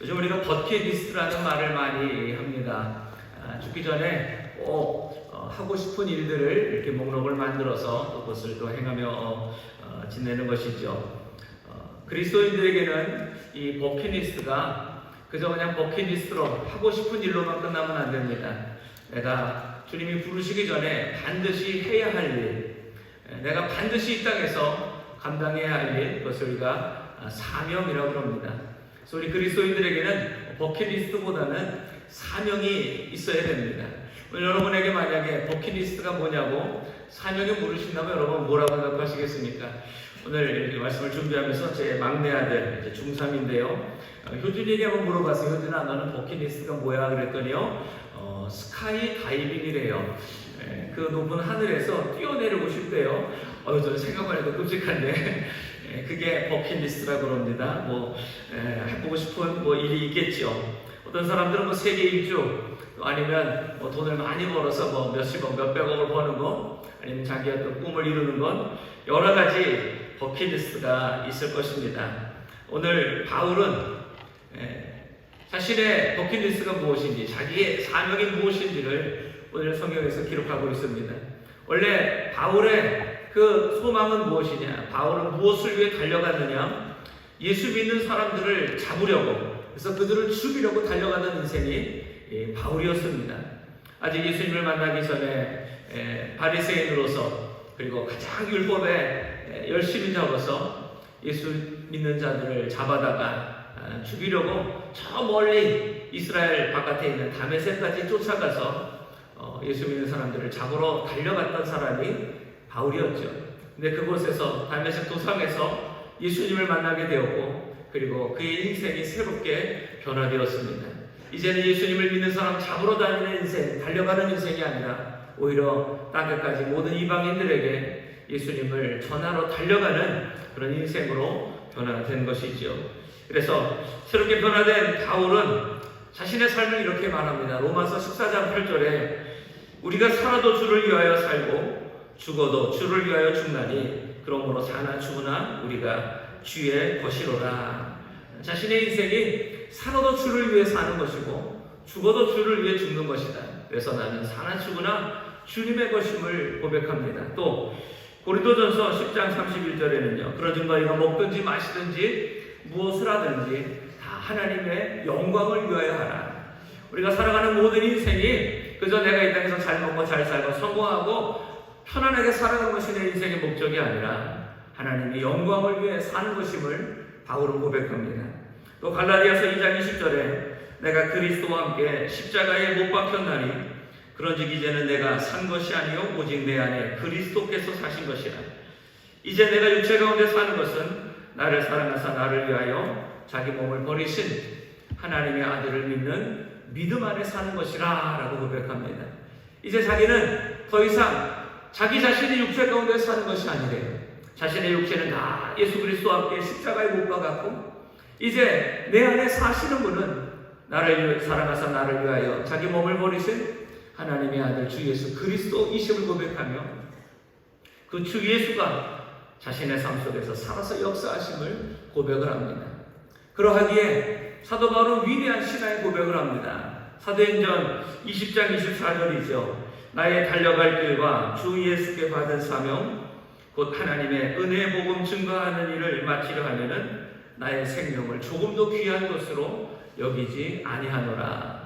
요즘 우리가 버킷리스트라는 말을 많이 합니다. 죽기 전에 꼭 하고 싶은 일들을 이렇게 목록을 만들어서 또 그것을 또 행하며 지내는 것이죠. 그리스도인들에게는 이 버킷리스트가 그저 그냥 버킷리스트로 하고 싶은 일로만 끝나면 안 됩니다. 내가 주님이 부르시기 전에 반드시 해야 할 일, 내가 반드시 이 땅에서 감당해야 할 일, 그것을 우리가 사명이라고 합니다. 그래서 우리 그리스도인들에게는 버킷리스트보다는 사명이 있어야 됩니다. 오늘 여러분에게 만약에 버킷리스트가 뭐냐고 사명이 물으신다면 여러분 뭐라고 대답하시겠습니까? 오늘 말씀을 준비하면서 제 막내 아들 이제 중3인데요. 효준이에게 한번 물어봤어요. 효준아, 너는 버킷리스트가 뭐야? 그랬더니요. 스카이 다이빙이래요. 그 높은 하늘에서 뛰어내리고 싶대요. 저는 생각만 해도 끔찍한데 그게 버킷리스트라고 합니다. 해보고 싶은 일이 있겠죠. 어떤 사람들은 세계 일주 아니면 돈을 많이 벌어서 몇십억, 몇백억을 버는 거, 아니면 자기의 어떤 꿈을 이루는 건 여러 가지 버킷리스트가 있을 것입니다. 오늘 바울은 자신의 버킷리스트가 무엇인지, 자기의 사명이 무엇인지를 오늘 성경에서 기록하고 있습니다. 원래 바울의 그 소망은 무엇이냐? 바울은 무엇을 위해 달려갔느냐? 예수 믿는 사람들을 잡으려고, 그래서 그들을 죽이려고 달려가는 인생이 바울이었습니다. 아직 예수님을 만나기 전에 바리새인으로서, 그리고 가장 율법에 열심히 잡아서 예수 믿는 자들을 잡아다가 죽이려고 저 멀리 이스라엘 바깥에 있는 다메섹까지 쫓아가서 예수 믿는 사람들을 잡으러 달려갔던 사람이 바울이었죠. 근데 그곳에서 다메섹 도상에서 예수님을 만나게 되었고, 그리고 그의 인생이 새롭게 변화되었습니다. 이제는 예수님을 믿는 사람 잡으러 다니는 인생, 달려가는 인생이 아니라 오히려 땅끝까지 모든 이방인들에게 예수님을 전하러 달려가는 그런 인생으로 변화된 것이죠. 그래서 새롭게 변화된 바울은 자신의 삶을 이렇게 말합니다. 로마서 14장 8절에 우리가 살아도 주를 위하여 살고 죽어도 주를 위하여 죽나니 그러므로 사나 죽으나 우리가 주의 것이로라. 자신의 인생이 살아도 주를 위해 사는 것이고 죽어도 주를 위해 죽는 것이다. 그래서 나는 사나 죽으나 주님의 것임을 고백합니다. 또 고린도전서 10장 31절에는요. 그러므로 너희가 먹든지 마시든지 무엇을 하든지 다 하나님의 영광을 위하여 하라. 우리가 살아가는 모든 인생이 그저 내가 이 땅에서 잘 먹고 잘 살고 성공하고 편안하게 살아가는 것이 내 인생의 목적이 아니라 하나님의 영광을 위해 사는 것임을 바울은 고백합니다. 또 갈라디아서 2장 20절에 내가 그리스도와 함께 십자가에 못 박혔나니 그런즉 이제는 내가 산 것이 아니요 오직 내 안에 그리스도께서 사신 것이라. 이제 내가 육체 가운데 사는 것은 나를 사랑하사 나를 위하여 자기 몸을 버리신 하나님의 아들을 믿는 믿음 안에 사는 것이라 라고 고백합니다. 이제 자기는 더 이상 자기 자신이 육체 가운데 사는 것이 아니래요. 자신의 육체는 다 예수 그리스도와 함께 십자가에 못 박았고 이제 내 안에 사시는 분은 나를 사랑하사 나를 위하여 자기 몸을 버리신 하나님의 아들 주 예수 그리스도이심을 고백하며 그 주 예수가 자신의 삶 속에서 살아서 역사하심을 고백을 합니다. 그러하기에 사도 바울은 위대한 신앙의 고백을 합니다. 사도행전 20장 24절이죠. 나의 달려갈 길과 주 예수께 받은 사명 곧 하나님의 은혜의 복음 증거하는 일을 마치려 하면은 나의 생명을 조금도 귀한 것으로 여기지 아니하노라.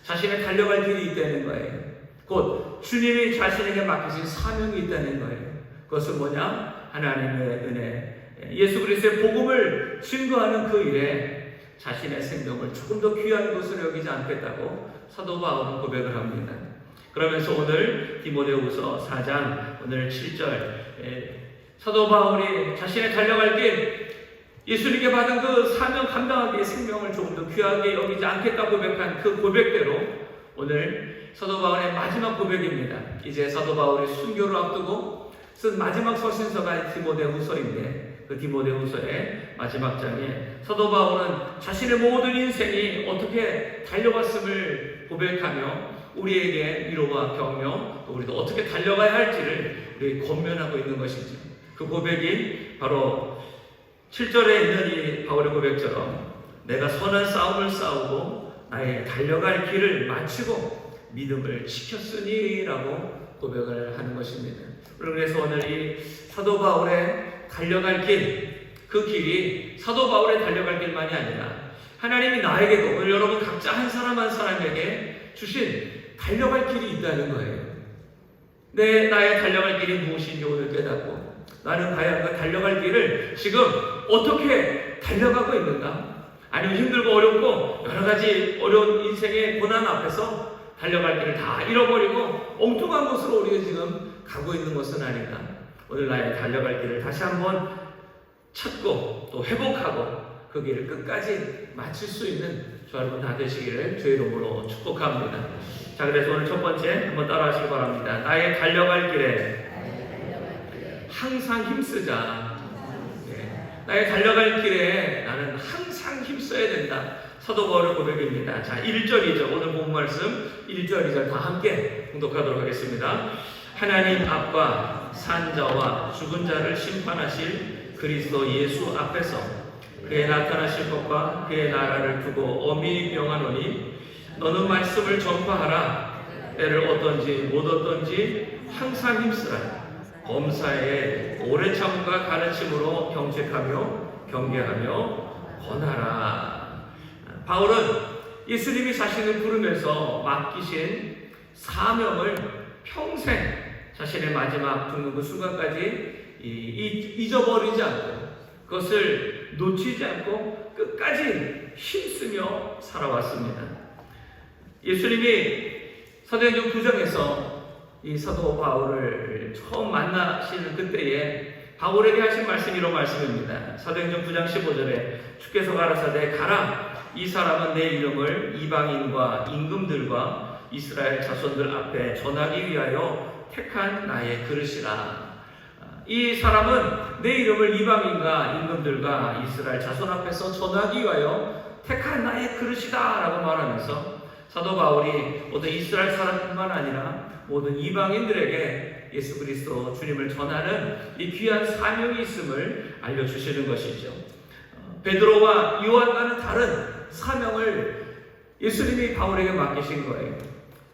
자신의 달려갈 길이 있다는 거예요. 곧 주님이 자신에게 맡기신 사명이 있다는 거예요. 그것은 뭐냐? 하나님의 은혜, 예수 그리스도의 복음을 증거하는 그 일에 자신의 생명을 조금 더 귀한 것으로 여기지 않겠다고 사도 바울은 고백을 합니다. 그러면서 오늘 디모데후서 4장 오늘 7절 사도 바울이 자신의 달려갈 길 예수님께 받은 그 사명 감당하기에 생명을 조금 더 귀하게 여기지 않겠다고 고백한 그 고백대로 오늘 사도 바울의 마지막 고백입니다. 이제 사도 바울이 순교를 앞두고 쓴 마지막 서신서가 디모데후서인데 그 디모데후서의 마지막 장에 사도 바울은 자신의 모든 인생이 어떻게 달려갔음을 고백하며 우리에게 위로와 격려, 또 우리도 어떻게 달려가야 할지를 우리 권면하고 있는 것이죠. 그 고백이 바로 7절에 있는 이 바울의 고백처럼 내가 선한 싸움을 싸우고 나의 달려갈 길을 마치고 믿음을 지켰으니라고 고백을 하는 것입니다. 그래서 오늘 이 사도 바울의 달려갈 길, 그 길이 사도 바울의 달려갈 길만이 아니라 하나님이 나에게도, 오늘 여러분 각자 한 사람 한 사람에게 주신 달려갈 길이 있다는 거예요. 나의 달려갈 길이 무엇인지 오늘 깨닫고 나는 과연 그 달려갈 길을 지금 어떻게 달려가고 있는가? 아니면 힘들고 어렵고 여러 가지 어려운 인생의 고난 앞에서 달려갈 길을 다 잃어버리고 엉뚱한 곳으로 우리가 지금 가고 있는 것은 아닌가? 오늘 나의 달려갈 길을 다시 한번 찾고 또 회복하고 그 길을 끝까지 마칠 수 있는 저 여러분 다 되시기를 주의 이름으로 축복합니다. 자, 그래서 오늘 첫 번째 한번 따라하시기 바랍니다. 나의 달려갈 길에 항상 힘쓰자. 나의 달려갈 길에 나는 항상 힘써야 된다. 사도 바울의 고백입니다. 자, 1절, 2절 오늘 본 말씀 1절, 2절 다 함께 봉독하도록 하겠습니다. 하나님 앞과 산자와 죽은 자를 심판하실 그리스도 예수 앞에서 그의 나타나실 것과 그의 나라를 두고 엄히 명하노니 너는 말씀을 전파하라. 때를 얻든지 못 얻든지 항상 힘쓰라. 범사에 오래 참음과 가르침으로 경책하며 경계하며 권하라. 바울은 예수님이 자신을 부르면서 맡기신 사명을 평생 자신의 마지막 죽는 그 순간까지 잊어버리지 않고 그것을 놓치지 않고 끝까지 힘쓰며 살아왔습니다. 예수님이 사도행전 9장에서 이 사도 바울을 처음 만나시는 그때에 바울에게 하신 말씀이 이런 말씀입니다. 사도행전 9장 15절에 주께서 가라사대 가라. 이 사람은 내 이름을 이방인과 임금들과 이스라엘 자손들 앞에 전하기 위하여 택한 나의 그릇이라. 이 사람은 내 이름을 이방인과 임금들과 이스라엘 자손 앞에서 전하기 위하여 택한 나의 그릇이다 라고 말하면서 사도 바울이 모든 이스라엘 사람뿐만 아니라 모든 이방인들에게 예수 그리스도 주님을 전하는 이 귀한 사명이 있음을 알려주시는 것이죠. 베드로와 요한과는 다른 사명을 예수님이 바울에게 맡기신 거예요.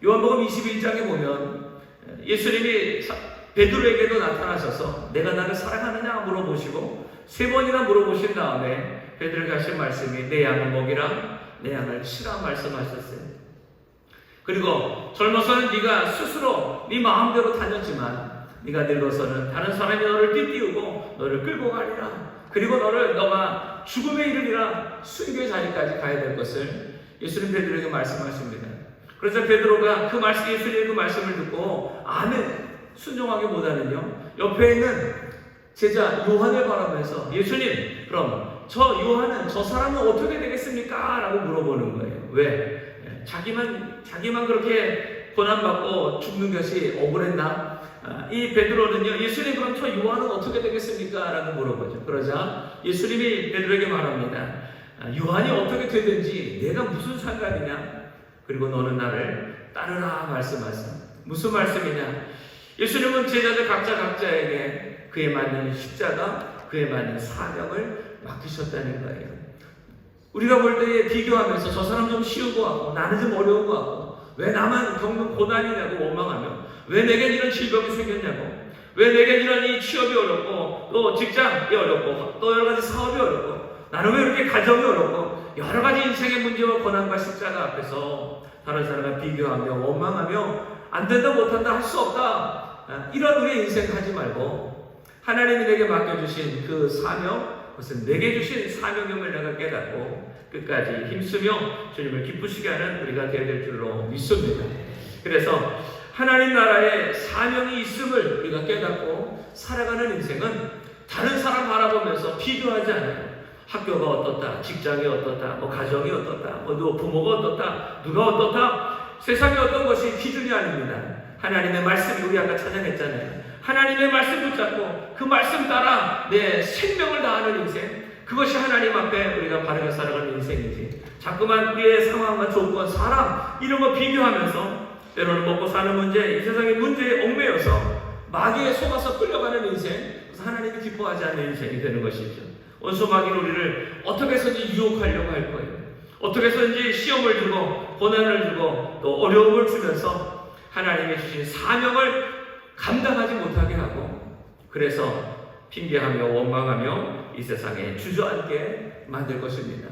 요한복음 21장에 보면 예수님이 베드로에게도 나타나셔서 내가 나를 사랑하느냐 물어보시고 3번이나 물어보신 다음에 베드로에게 하신 말씀이 내 양을 먹이라, 내 양을 치라 말씀하셨어요. 그리고 젊어서는 네가 스스로 네 마음대로 다녔지만 네가 늙어서는 다른 사람이 너를 띠띠우고 너를 끌고 가리라. 그리고 너가 죽음에 이르리라 순교의 자리까지 가야 될 것을 예수님 베드로에게 말씀하십니다. 그래서 베드로가 그 말씀, 예수님의 그 말씀을 듣고 아멘 순종하기보다는요 옆에 있는 제자 요한을 바라보면서 예수님 그럼 저 요한은 저 사람은 어떻게 되겠습니까? 라고 물어보는 거예요. 왜? 자기만 그렇게 고난받고 죽는 것이 억울했나? 이 베드로는요 예수님 그럼 저 요한은 어떻게 되겠습니까? 라고 물어보죠. 그러자 예수님이 베드로에게 말합니다. 요한이 어떻게 되든지 내가 무슨 상관이냐? 그리고 너는 나를 따르라 말씀하세요. 무슨 말씀이냐? 예수님은 제자들 각자에게 그에 맞는 십자가, 그에 맞는 사명을 맡기셨다는 거예요. 우리가 볼 때에 비교하면서 저 사람 좀 쉬운 것 같고 나는 좀 어려운 것 같고 왜 나만 겪는 고난이냐고 원망하며 왜 내겐 이런 질병이 생겼냐고 왜 내겐 이런 이 취업이 어렵고 또 직장이 어렵고 또 여러 가지 사업이 어렵고 나는 왜 이렇게 가정이 어렵고 여러 가지 인생의 문제와 고난과 십자가 앞에서 다른 사람과 비교하며 원망하며 안 된다 못한다 할 수 없다 이런 우리의 인생 하지 말고 하나님이 내게 맡겨주신 그 사명 그것은 내게 주신 사명임을 내가 깨닫고 끝까지 힘쓰며 주님을 기쁘시게 하는 우리가 되어야 될 줄로 믿습니다. 그래서 하나님 나라에 사명이 있음을 우리가 깨닫고 살아가는 인생은 다른 사람 바라보면서 비교하지 않아요. 학교가 어떻다, 직장이 어떻다, 가정이 어떻다, 부모가 어떻다, 누가 어떻다 세상의 어떤 것이 기준이 아닙니다. 하나님의 말씀이 우리 아까 찬양했잖아요. 하나님의 말씀 붙잡고 그 말씀 따라 내 생명을 다하는 인생 그것이 하나님 앞에 우리가 바르게 살아가는 인생이지 자꾸만 우리의 상황과 조건, 사람 이런 거 비교하면서 때로는 먹고 사는 문제, 이 세상의 문제에 얽매여서 마귀에 속아서 끌려가는 인생 그래서 하나님이 기뻐하지 않는 인생이 되는 것이죠. 원수 마귀는 우리를 어떻게 해서든지 유혹하려고 할 거예요. 어떻게 해서든지 시험을 주고 고난을 주고 또 어려움을 주면서 하나님이 주신 사명을 감당하지 못하게 하고, 그래서 핑계하며 원망하며 이 세상에 주저앉게 만들 것입니다.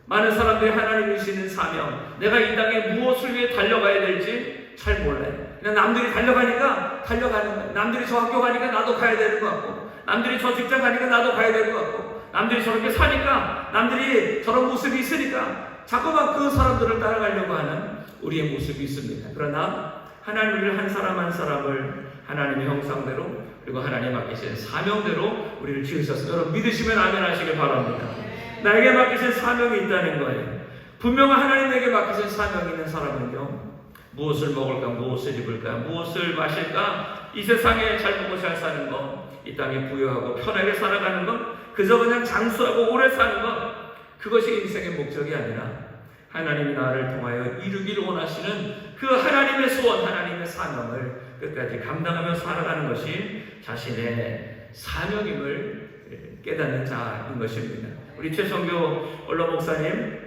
많은 사람들이 하나님이 주시는 사명, 내가 이 땅에 무엇을 위해 달려가야 될지 잘 몰라요. 그냥 남들이 달려가니까 달려가는 거예요. 남들이 저 학교 가니까 나도 가야 되는 것 같고, 남들이 저 직장 가니까 나도 가야 되는 것 같고, 남들이 저렇게 사니까, 남들이 저런 모습이 있으니까 자꾸만 그 사람들을 따라가려고 하는 우리의 모습이 있습니다. 그러나 하나님을 한 사람 한 사람을 하나님의 형상대로, 그리고 하나님 맡기신 사명대로 우리를 지으셨어요. 여러분 믿으시면 아멘 하시길 바랍니다. 나에게 맡기신 사명이 있다는 거예요. 분명한 하나님에게 맡기신 사명이 있는 사람은요, 무엇을 먹을까, 무엇을 입을까, 무엇을 마실까, 이 세상에 잘 먹고 잘 사는 것, 이 땅에 부유하고 편하게 살아가는 것, 그저 그냥 장수하고 오래 사는 것, 그것이 인생의 목적이 아니라 하나님이 나를 통하여 이루기를 원하시는 그 하나님의 소원, 하나님의 사명을 끝까지 감당하며 살아가는 것이 자신의 사명임을 깨닫는 자인 것입니다. 우리 최성교 원로 목사님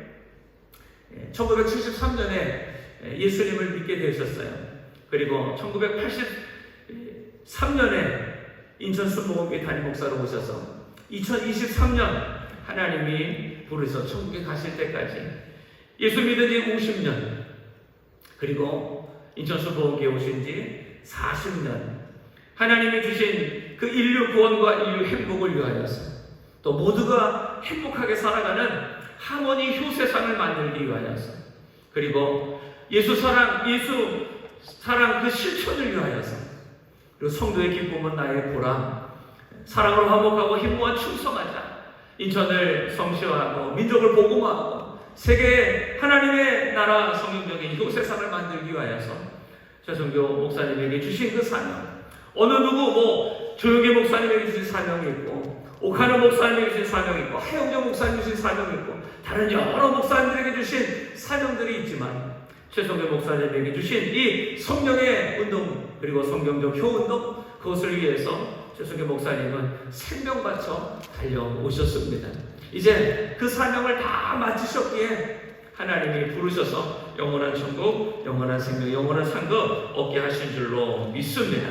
1973년에 예수님을 믿게 되셨어요. 그리고 1983년에 인천 순복음교회 담임 목사로 오셔서 2023년 하나님이 부르셔서 천국에 가실 때까지 예수 믿은 지 50년, 그리고 인천 순복음교회 오신 지 40년, 하나님이 주신 그 인류 구원과 인류 행복을 위하여서, 또 모두가 행복하게 살아가는 하모니 효세상을 만들기 위하여서, 그리고 예수 사랑 그 실천을 위하여서, 그리고 성도의 기쁨은 나의 보람, 사랑으로 화목하고 힘모아 충성하자, 인천을 성시화하고 민족을 복음화하고 세계에 하나님의 나라 성경적인 효세상을 만들기 위하여서 최성교 목사님에게 주신 그 사명, 어느 누구 조용기 목사님에게 주신 사명이 있고, 오카노 목사님에게 주신 사명이 있고, 하영정 목사님에게 주신 사명이 있고, 다른 여러 목사님들에게 주신 사명들이 있지만 최성교 목사님에게 주신 이 성령의 운동, 그리고 성경적 효운동, 그것을 위해서 최성교 목사님은 생명 바쳐 달려오셨습니다. 이제 그 사명을 다 마치셨기에 하나님이 부르셔서 영원한 천국, 영원한 생명, 영원한 상급 얻게 하신 줄로 믿습니다.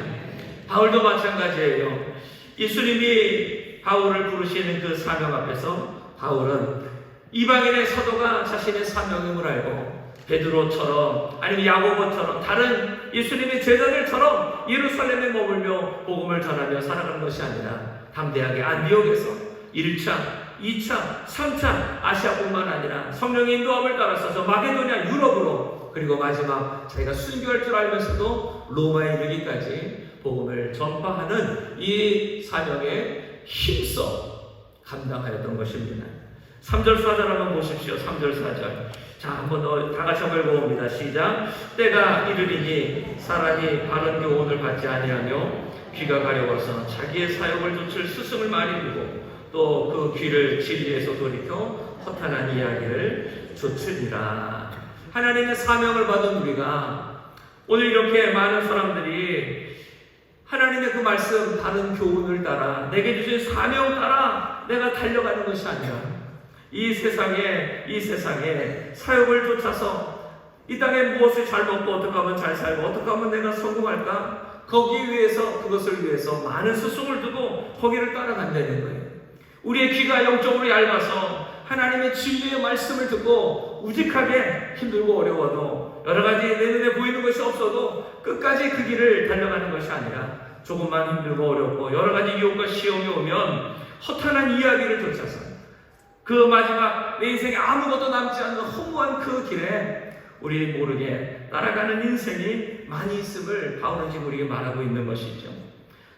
바울도 마찬가지예요. 예수님이 바울을 부르시는 그 사명 앞에서 바울은 이방인의 사도가 자신의 사명임을 알고 베드로처럼 아니면 야고보처럼 다른 예수님의 제자들처럼 예루살렘에 머물며 복음을 전하며 살아가는 것이 아니라 담대하게 안디옥에서 1차, 2차, 3차 아시아뿐만 아니라 성령의 인도함을 따라서 저 마게도냐 유럽으로, 그리고 마지막 자기가 순교할 줄 알면서도 로마에 이르기까지 복음을 전파하는 이 사명에 힘써 감당하였던 것입니다. 3절 4절 한번 보십시오. 3절 4절. 자, 한번 더 다 같이 한번 읽어봅니다. 시작. 때가 이르리니 사람이 바른 교훈을 받지 아니하며 귀가 가려워서 자기의 사역을 좇을 스승을 많이 두고 또 그 귀를 진리에서 돌이켜 허탄한 이야기를 좇으리라. 하나님의 사명을 받은 우리가 오늘 이렇게 많은 사람들이 하나님의 그 말씀, 바른 교훈을 따라 내게 주신 사명 따라 내가 달려가는 것이 아니라 이 세상에 사역을 쫓아서 이 땅에 무엇을 잘 먹고 어떻게 하면 잘 살고 어떻게 하면 내가 성공할까, 그것을 위해서 많은 스승을 두고 거기를 따라간다는 거예요. 우리의 귀가 영적으로 얇아서 하나님의 진리의 말씀을 듣고 우직하게 힘들고 어려워도 여러 가지 내 눈에 보이는 것이 없어도 끝까지 그 길을 달려가는 것이 아니라 조금만 힘들고 어렵고 여러 가지 유혹과 시험이 오면 허탄한 이야기를 쫓아서 그 마지막 내 인생에 아무것도 남지 않는 허무한 그 길에 우리 모르게 따라가는 인생이 많이 있음을 바울은 지금 우리에게 말하고 있는 것이죠.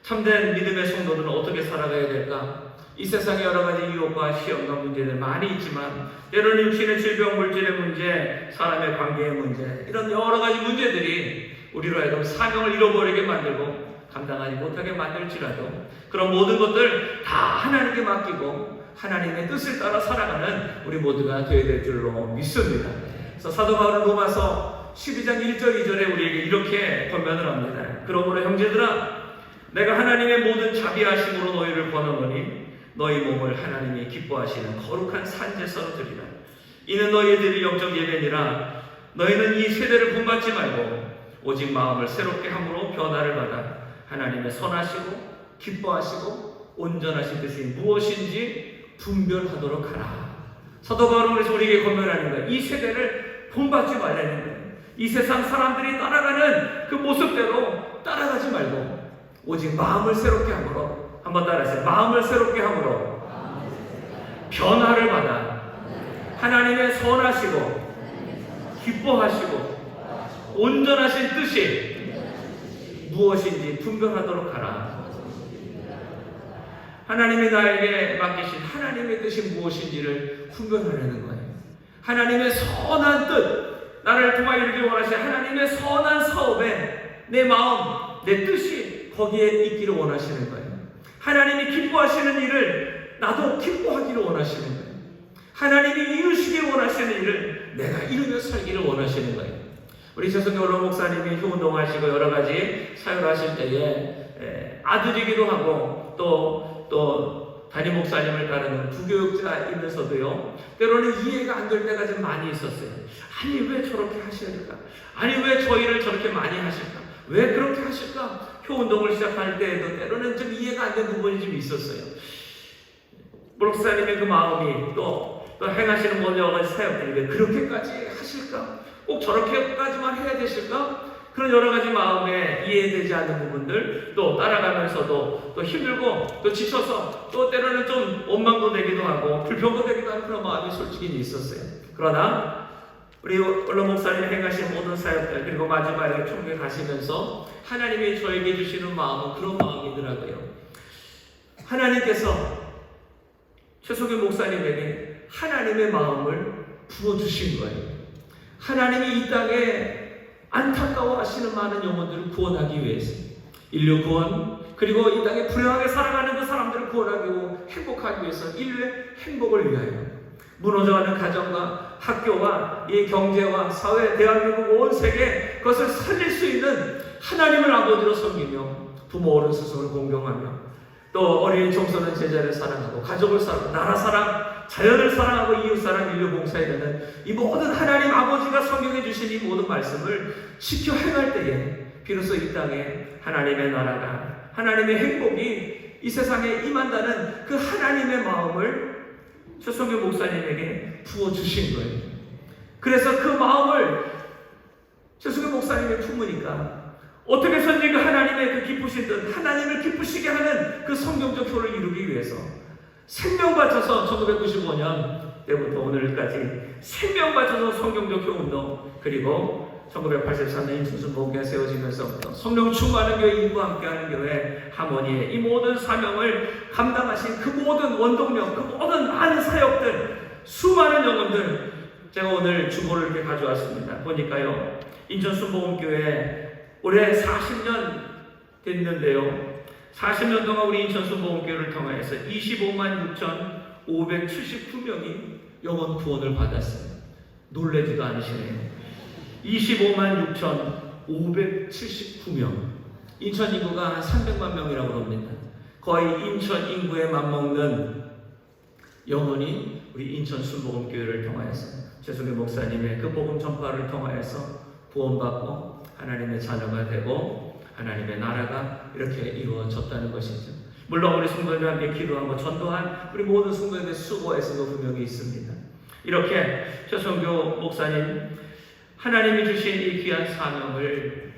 참된 믿음의 성도들은 어떻게 살아가야 될까? 이 세상에 여러 가지 유혹과 시험과 문제들 많이 있지만 때로는 육신의 질병, 물질의 문제, 사람의 관계의 문제, 이런 여러 가지 문제들이 우리로 하여금 사명을 잃어버리게 만들고 감당하지 못하게 만들지라도 그런 모든 것들 다 하나님께 맡기고 하나님의 뜻을 따라 살아가는 우리 모두가 되어야 될 줄로 믿습니다. 그래서 사도 바울은 로마서 12장 1절 2절에 우리에게 이렇게 권면을 합니다. 그러므로 형제들아, 내가 하나님의 모든 자비하심으로 너희를 권하노니 너희 몸을 하나님이 기뻐하시는 거룩한 산제사로 드리라. 이는 너희들이 영적 예배니라. 너희는 이 세대를 본받지 말고 오직 마음을 새롭게 함으로 변화를 받아 하나님의 선하시고 기뻐하시고 온전하신 뜻이 무엇인지 분별하도록 하라. 사도 바울은 그래서 우리에게 권면하는 거예요. 이 세대를 본받지 말라는 거예요. 이 세상 사람들이 따라가는 그 모습대로 따라가지 말고 오직 마음을 새롭게 함으로, 한번 따라하세요. 마음을 새롭게 함으로 변화를 받아 하나님의 선하시고 기뻐하시고 온전하신 뜻이 무엇인지 분별하도록 하라. 하나님이 나에게 맡기신 하나님의 뜻이 무엇인지를 분별하려는 거예요. 하나님의 선한 뜻, 나를 통하여 이루기 원하시는 하나님의 선한 사업에 내 마음, 내 뜻이 거기에 있기를 원하시는 거예요. 하나님이 기뻐하시는 일을 나도 기뻐하기를 원하시는 거예요. 하나님이 이루시길 원하시는 일을 내가 이루며 살기를 원하시는 거예요. 우리 최성교 원로 목사님이 효운동하시고 여러 가지 사역하실 때에 아들이기도 하고 또 담임 목사님을 따르는 부교육자이면서도요, 때로는 이해가 안 될 때가 좀 많이 있었어요. 아니 왜 저렇게 하셔야 될까? 아니 왜 저희를 저렇게 많이 하실까? 왜 그렇게 하실까? 효운동을 시작할 때에도 때로는 좀 이해가 안 되는 부분이 좀 있었어요. 목사님의 그 마음이 또 행하시는 모든 여러 가지 사역들이 왜 그렇게까지 하실까? 꼭 저렇게까지만 해야 되실까? 그런 여러 가지 마음에 이해되지 않는 부분들, 또 따라가면서도 또 힘들고 또 지쳐서 또 때로는 좀 원망도 되기도 하고 불평도 되기도 하는 그런 마음이 솔직히 있었어요. 그러나 우리 원로 목사님이 행하신 모든 사역들, 그리고 마지막에 총회 가시면서 하나님이 저에게 주시는 마음은 그런 마음이더라고요. 하나님께서 최석윤 목사님에게 하나님의 마음을 부어주신 거예요. 하나님이 이 땅에 안타까워하시는 많은 영혼들을 구원하기 위해서, 인류 구원, 그리고 이 땅에 불행하게 살아가는 그 사람들을 구원하기 위하고 행복하기 위해서, 인류의 행복을 위하여 무너져가는 가정과 학교와 이 경제와 사회, 대한민국 온 세계 그것을 살릴 수 있는 하나님을 아버지로 섬기며 부모 어른 스승을 공경하며 또 어린 청소년 제자를 사랑하고 가족을 사랑하고 나라 사랑, 자연을 사랑하고 이웃사랑, 인류 봉사에 되는 이 모든 하나님 아버지가 성경에 주신 이 모든 말씀을 지켜 행할 때에 비로소 이 땅에 하나님의 나라가, 하나님의 행복이 이 세상에 임한다는 그 하나님의 마음을 최성규 목사님에게 부어주신 거예요. 그래서 그 마음을 최성규 목사님이 품으니까 어떻게 해서든지 그 하나님의 그 기쁘신 뜻, 하나님을 기쁘시게 하는 그 성경적 효를 이루기 위해서 생명 바쳐서 1995년 때부터 오늘까지 생명 바쳐서 성경적 효 운동, 그리고 1983년 인천순 복음교회 세워지면서부터 성령 충만한 교회, 인과 함께하는 교회 하모니의 이 모든 사명을 감당하신 그 모든 원동력, 그 모든 많은 사역들, 수많은 영혼들, 제가 오늘 주보를 이렇게 가져왔습니다. 보니까요, 인천순 복음교회 올해 40년 됐는데요, 40년 동안 우리 인천순 복음교회를 통해서 25만 6,579명이 영혼 구원을 받았어요. 놀라지도 않으시네요. 25만 6,579명. 인천 인구가 한 300만 명이라고 합니다. 거의 인천 인구에 맞먹는 영혼이 우리 인천 순복음교회를 통하여서 최승규 목사님의 그 복음 전파를 통하여서 구원받고 하나님의 자녀가 되고 하나님의 나라가 이렇게 이루어졌다는 것이죠. 물론 우리 성도들과 함께 기도하고 전도한 우리 모든 성도들의 수고에서도 분명히 있습니다. 이렇게 최성규 목사님, 하나님이 주신 이 귀한 사명을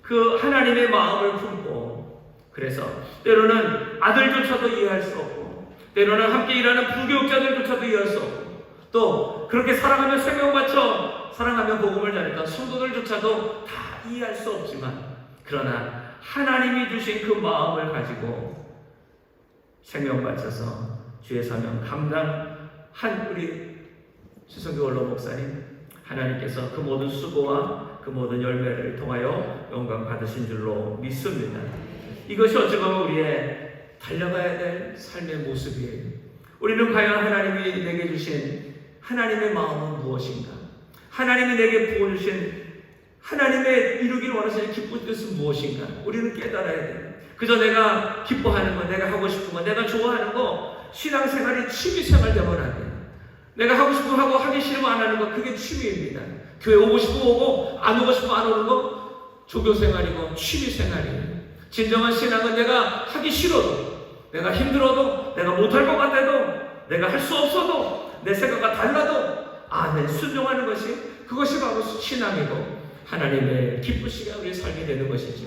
그 하나님의 마음을 품고, 그래서 때로는 아들조차도 이해할 수 없고, 때로는 함께 일하는 부교육자들조차도 이해할 수 없고, 또 그렇게 사랑하며 생명 바쳐 사랑하며 복음을 전했던 성도들조차도 다 이해할 수 없지만, 그러나 하나님이 주신 그 마음을 가지고 생명 바쳐서 주의 사명 감당한 우리 최성규 원로 목사님, 하나님께서 그 모든 수고와 그 모든 열매를 통하여 영광 받으신 줄로 믿습니다. 이것이 어찌 보면 우리의 달려가야 될 삶의 모습이에요. 우리는 과연 하나님이 내게 주신 하나님의 마음은 무엇인가? 하나님이 내게 부어주신 하나님의 이루기를 원하시는 기쁜 뜻은 무엇인가? 우리는 깨달아야 돼요. 그저 내가 기뻐하는 거, 내가 하고 싶은 거, 내가 좋아하는 거, 신앙생활이 취미생활 되면 안 돼요. 내가 하고 싶으면 하고 하기 싫으면 안 하는 거, 그게 취미입니다. 교회 오고 싶으면 오고 안 오고 싶으면 안 오는 거 조교생활이고 취미생활이에요. 진정한 신앙은 내가 하기 싫어도, 내가 힘들어도, 내가 못할 것 같아도, 내가 할 수 없어도, 내 생각과 달라도 내 순종하는 것이, 그것이 바로 신앙이고 하나님의 기쁘시게 우리의 삶이 되는 것이죠.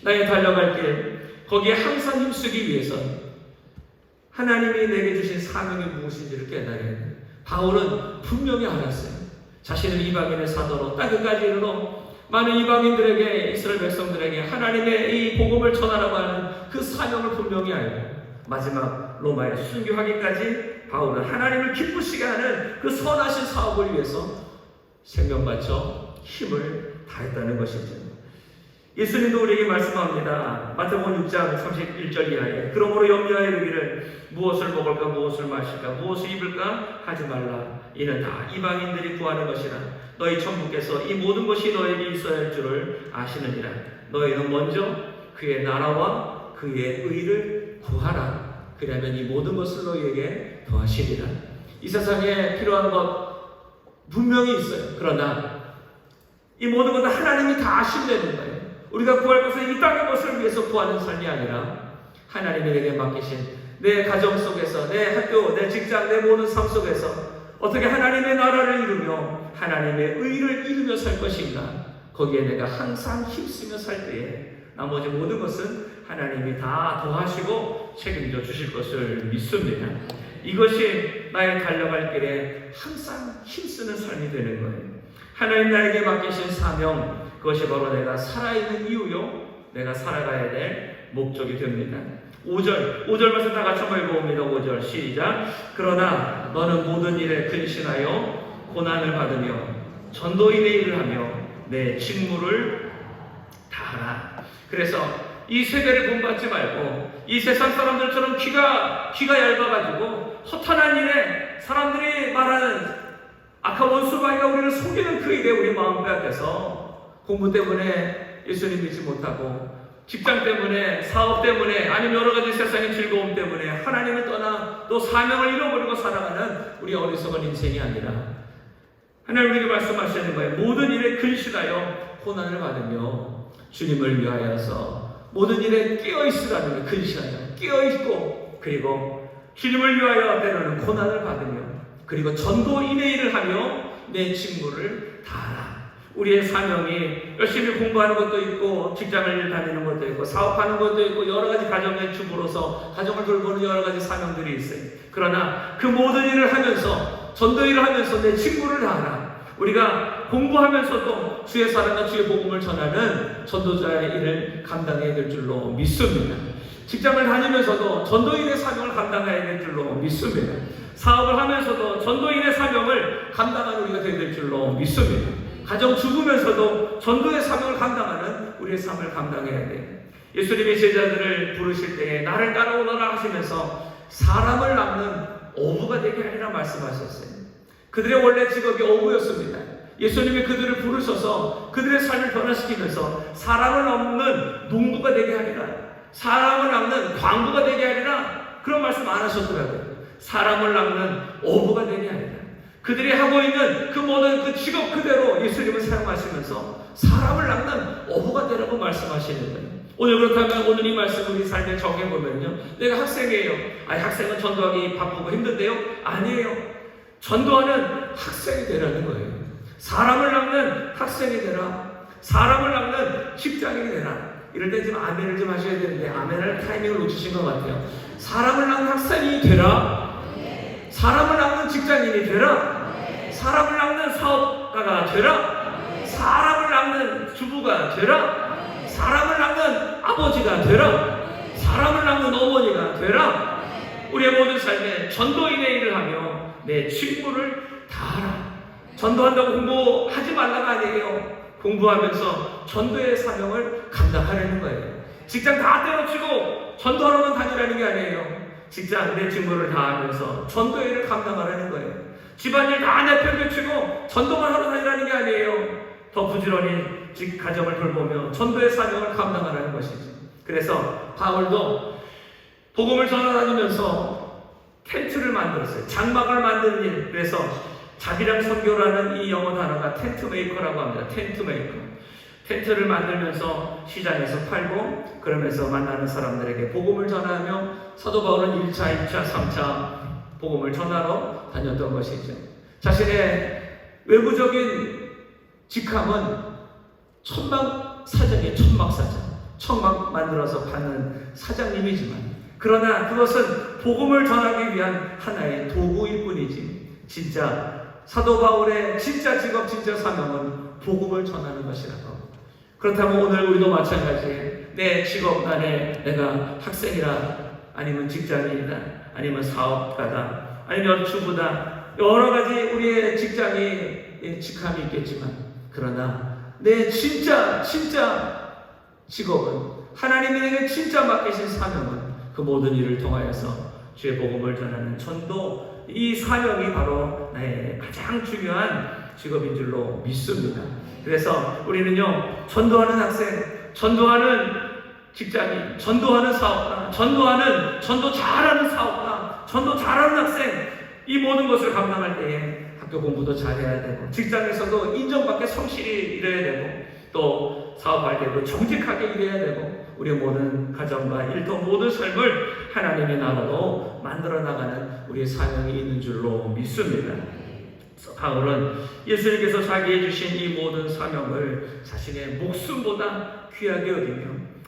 나의 달려갈 길, 거기에 항상 힘쓰기 위해서 하나님이 내게 주신 사명이 무엇인지를 깨달아야 돼요. 바울은 분명히 알았어요. 자신은 이방인의 사도로 땅끝까지 이르러 많은 이방인들에게, 이스라엘 백성들에게 하나님의 이 복음을 전하라고 하는 그 사명을 분명히 알고 마지막 로마에 순교하기까지 바울은 하나님을 기쁘시게 하는 그 선하신 사업을 위해서 생명 바쳐 힘을 다했다는 것이죠. 예수님도 우리에게 말씀합니다. 마태복음 6장 31절 이하에 그러므로 염려하여 이르기를 무엇을 먹을까 무엇을 마실까 무엇을 입을까 하지 말라. 이는 다 이방인들이 구하는 것이라. 너희 천부께서 이 모든 것이 너에게 있어야 할 줄을 아시느니라. 너희는 먼저 그의 나라와 그의 의를 구하라. 그러면 이 모든 것을 너희에게 더하시리라. 이 세상에 필요한 것 분명히 있어요. 그러나 이 모든 것은 하나님이 다 하신다는 거예요. 우리가 구할 것은 이 땅의 것을 위해서 구하는 삶이 아니라 하나님이 내게 맡기신 내 가정 속에서, 내 학교, 내 직장, 내 모든 삶 속에서 어떻게 하나님의 나라를 이루며 하나님의 의를 이루며 살 것인가, 거기에 내가 항상 힘쓰며 살 때에 나머지 모든 것은 하나님이 다 더하시고 책임져 주실 것을 믿습니다. 이것이 나의 달려갈 길에 항상 힘쓰는 삶이 되는 거예요. 하나님 나에게 맡기신 사명, 그것이 바로 내가 살아있는 이유요, 내가 살아가야 될 목적이 됩니다. 5절 말씀 다 같이 한번 읽어봅니다. 5절 시작. 그러나 너는 모든 일에 근신하여 고난을 받으며 전도인의 일을 하며 내 직무를 다하라. 그래서 이 세대를 본받지 말고 이 세상 사람들처럼 귀가 얇아가지고 허탄한 일에 사람들이 말하는 악한 원수마귀가 우리를 속이는 그 일에 우리 마음 빼앗겨서 공부 때문에 예수님 믿지 못하고, 직장 때문에, 사업 때문에, 아니면 여러 가지 세상의 즐거움 때문에 하나님을 떠나 또 사명을 잃어버리고 살아가는 우리 어리석은 인생이 아니라 하나님 우리에게 말씀하시는 거예요. 모든 일에 근신하여 고난을 받으며 주님을 위하여서 모든 일에 깨어있으라는 거예요. 근신하여 깨어있고, 그리고 주님을 위하여 때로는 고난을 받으며, 그리고 전도인의 일을 하며 내 직무를 다하라. 우리의 사명이 열심히 공부하는 것도 있고, 직장을 다니는 것도 있고, 사업하는 것도 있고, 여러 가지 가정의 주부로서 가정을 돌보는 여러 가지 사명들이 있어요. 그러나 그 모든 일을 하면서, 전도 일을 하면서 내 직무를 다하라. 우리가 공부하면서도 주의 사랑과 주의 복음을 전하는 전도자의 일을 감당해야 될 줄로 믿습니다. 직장을 다니면서도 전도인의 사명을 감당해야 될 줄로 믿습니다. 사업을 하면서도 전도인의 사명을 감당하는 우리가 되어야 될 줄로 믿습니다. 가정 주부면서도 전도의 사명을 감당하는 우리의 삶을 감당해야 돼요. 예수님이 제자들을 부르실 때에 나를 따라오너라 하시면서 사람을 낚는 어부가 되게 하리라 말씀하셨어요. 그들의 원래 직업이 어부였습니다. 예수님이 그들을 부르셔서 그들의 삶을 변화시키면서 사람을 낚는 농부가 되게 하리라, 사람을 낚는 광부가 되게 하리라, 그런 말씀 안 하셨더라고요. 사람을 낚는 어부가 되게 하리라. 그들이 하고 있는 그 모든 그 직업 그대로 예수님을 사용하시면서 사람을 낚는 어부가 되라고 말씀하시는 거예요. 오늘 그렇다면 오늘 이 말씀 우리 삶에 정해보면요, 내가 학생이에요. 학생은 전도하기 바쁘고 힘든데요? 아니에요. 전도하는 학생이 되라는 거예요. 사람을 낚는 학생이 되라. 사람을 낚는 직장인이 되라. 이럴 때 좀 아멘을 좀 하셔야 되는데 아멘을 타이밍을 놓치신 것 같아요. 사람을 낚는 학생이 되라. 사람을 낚는 직장인이 되라. 사람을 낚는 사업가가 되라. 사람을 낚는 주부가 되라. 사람을 낚는 아버지가 되라. 사람을 낚는 어머니가 되라. 우리의 모든 삶에 전도인의 일을 하며 내 직무를 다하라. 전도한다고 공부하지 말라가 아니에요. 공부하면서 전도의 사명을 감당하려는 거예요. 직장 다 때려치고 전도하러만 다니라는 게 아니에요. 직장 내 직무를 다하면서 전도의 일을 감당하라는 거예요. 집안일 다 내팽개치고 전도만 하러 다니라는 게 아니에요. 더 부지런히 가정을 돌보며 전도의 사명을 감당하라는 것이죠. 그래서 바울도 복음을 전하다니면서 텐트를 만들었어요. 장막을 만드는 일. 그래서 자비랑 선교라는 이 영어 단어가 텐트 메이커라고 합니다. 텐트 메이커. 텐트를 만들면서 시장에서 팔고 그러면서 만나는 사람들에게 복음을 전하며 사도 바울은 1차, 2차, 3차 복음을 전하러 다녔던 것이죠. 자신의 외부적인 직함은 천막 사장이에요. 천막 사장. 천막 만들어서 파는 사장님이지만 그러나 그것은 복음을 전하기 위한 하나의 도구일 뿐이지 진짜 사도 바울의 진짜 직업, 진짜 사명은 복음을 전하는 것이라고. 그렇다면 오늘 우리도 마찬가지예요. 내 직업 안에 내가 학생이라 아니면 직장인이다 아니면 사업가다 아니면 주부다 여러 가지 우리의 직장이 직함이 있겠지만 그러나 내 진짜 직업은 하나님이 내게 진짜 맡기신 사명은 그 모든 일을 통하여서 주의 복음을 전하는 전도 이 사명이 바로 나의 가장 중요한 직업인 줄로 믿습니다. 그래서 우리는요 전도하는 학생, 전도하는 직장인, 전도하는 사업가, 전도 잘하는 사업가, 전도 잘하는 학생 이 모든 것을 감당할 때에 학교 공부도 잘해야 되고 직장에서도 인정받게 성실히 일해야 되고 또 사업할 때도 정직하게 일해야 되고 우리 모든 가정과 일터 모든 삶을 하나님의 나라로 만들어 나가는 우리의 사명이 있는 줄로 믿습니다. 바울은 예수님께서 자기에 주신 이 모든 사명을 자신의 목숨보다 귀하게 여기며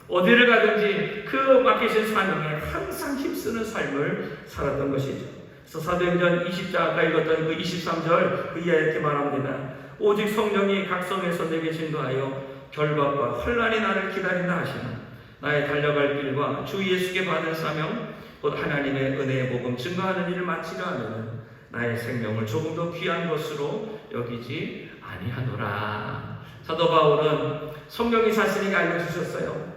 어디를 가든지 그 맡기신 사명에 항상 힘쓰는 삶을 살았던 것이죠. 그래서 사도행전 20장 아까 읽었던 그 23절 그 이하에 이렇게 말합니다. 오직 성령이 각성에서 내게 진도하여 결박과 환난이 나를 기다린다 하시나 나의 달려갈 길과 주 예수께 받은 사명 곧 하나님의 은혜의 복음 증거하는 일을 마치려 하면 나의 생명을 조금 더 귀한 것으로 여기지 아니하노라. 사도 바울은 성령이 자신에게 알려주셨어요.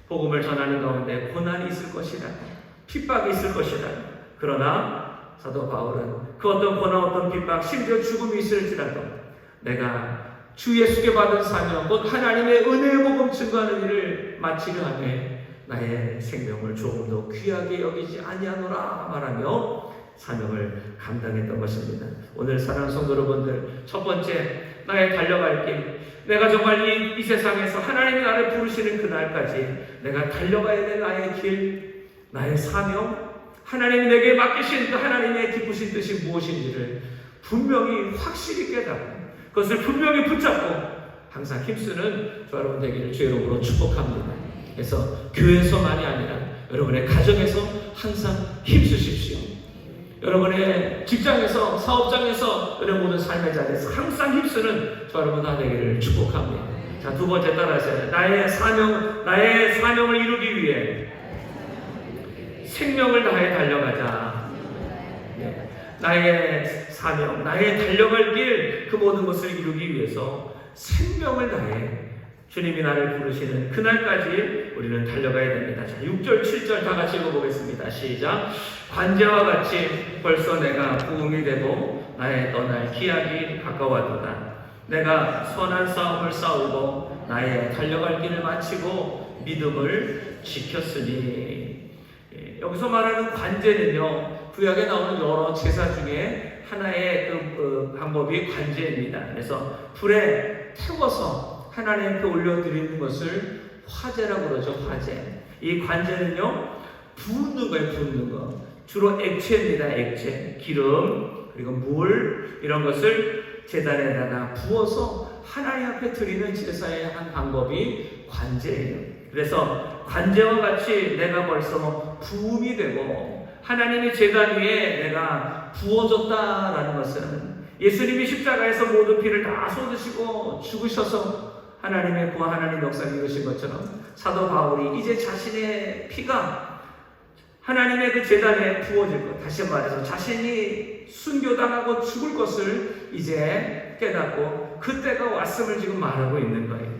복음을 전하는 가운데 고난이 있을 것이다. 핍박이 있을 것이다. 그러나 사도 바울은 그 어떤 고난 어떤 핍박 심지어 죽음이 있을지라도 내가 주 예수께 받은 사명 곧 하나님의 은혜의 복음 증거하는 일을 마치려 하며 나의 생명을 조금 더 귀하게 여기지 아니하노라 말하며 사명을 감당했던 것입니다. 오늘 사랑하는 성도 여러분들 첫 번째 나의 달려갈 길 내가 정말 이 세상에서 하나님이 나를 부르시는 그날까지 내가 달려가야 될 나의 길 나의 사명 하나님이 내게 맡기신 그 하나님의 기쁘신 뜻이 무엇인지를 분명히 확실히 깨닫고 그것을 분명히 붙잡고 항상 힘쓰는 저 여러분 되기를 주의 이름으로 축복합니다. 그래서 교회에서만이 아니라 여러분의 가정에서 항상 힘쓰십시오. 여러분의 직장에서 사업장에서 여러분 모든 삶의 자리에서 항상 힘쓰는 저 여러분 다 되기를 축복합니다. 자, 두 번째 따라하세요. 나의 사명을 이루기 위해 생명을 다해 달려가자. 네. 나의 사명, 나의 달려갈 길 그 모든 것을 이루기 위해서 생명을 다해 주님이 나를 부르시는 그날까지 우리는 달려가야 됩니다. 자, 6절, 7절 다 같이 읽어보겠습니다. 시작. 관제와 같이 벌써 내가 부흥이 되고 나의 떠날 기약이 가까웠도다. 내가 선한 싸움을 싸우고 나의 달려갈 길을 마치고 믿음을 지켰으니. 여기서 말하는 관제는요, 구약에 나오는 여러 제사 중에 하나의 그 방법이 관제입니다. 그래서 불에 태워서 하나님 앞에 올려드리는 것을 화제라고 그러죠. 화제. 이 관제는요 붓는 거예요. 붓는 거. 주로 액체입니다. 액체. 기름 그리고 물 이런 것을 제단에다가 부어서 하나님 앞에 드리는 제사의 한 방법이 관제예요. 그래서 관제와 같이 내가 벌써 부음이 되고 하나님의 제단 위에 내가 부어졌다라는 것은 예수님이 십자가에서 모든 피를 다 쏟으시고 죽으셔서 하나님의 구원 하나님 역사를 이루신 것처럼 사도 바울이 이제 자신의 피가 하나님의 그 제단에 부어질 것, 다시 말해서 자신이 순교당하고 죽을 것을 이제 깨닫고 그때가 왔음을 지금 말하고 있는 거예요.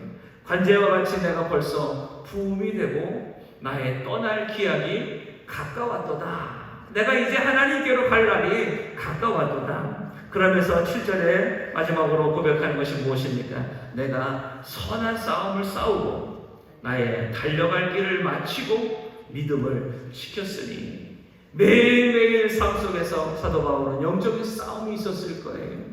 관제와 같이 내가 벌써 부음이 되고 나의 떠날 기약이 가까웠도다. 내가 이제 하나님께로 갈 날이 가까웠도다. 그러면서 7절에 마지막으로 고백하는 것이 무엇입니까? 내가 선한 싸움을 싸우고 나의 달려갈 길을 마치고 믿음을 지켰으니. 매일매일 삶 속에서 사도 바울은 영적인 싸움이 있었을 거예요.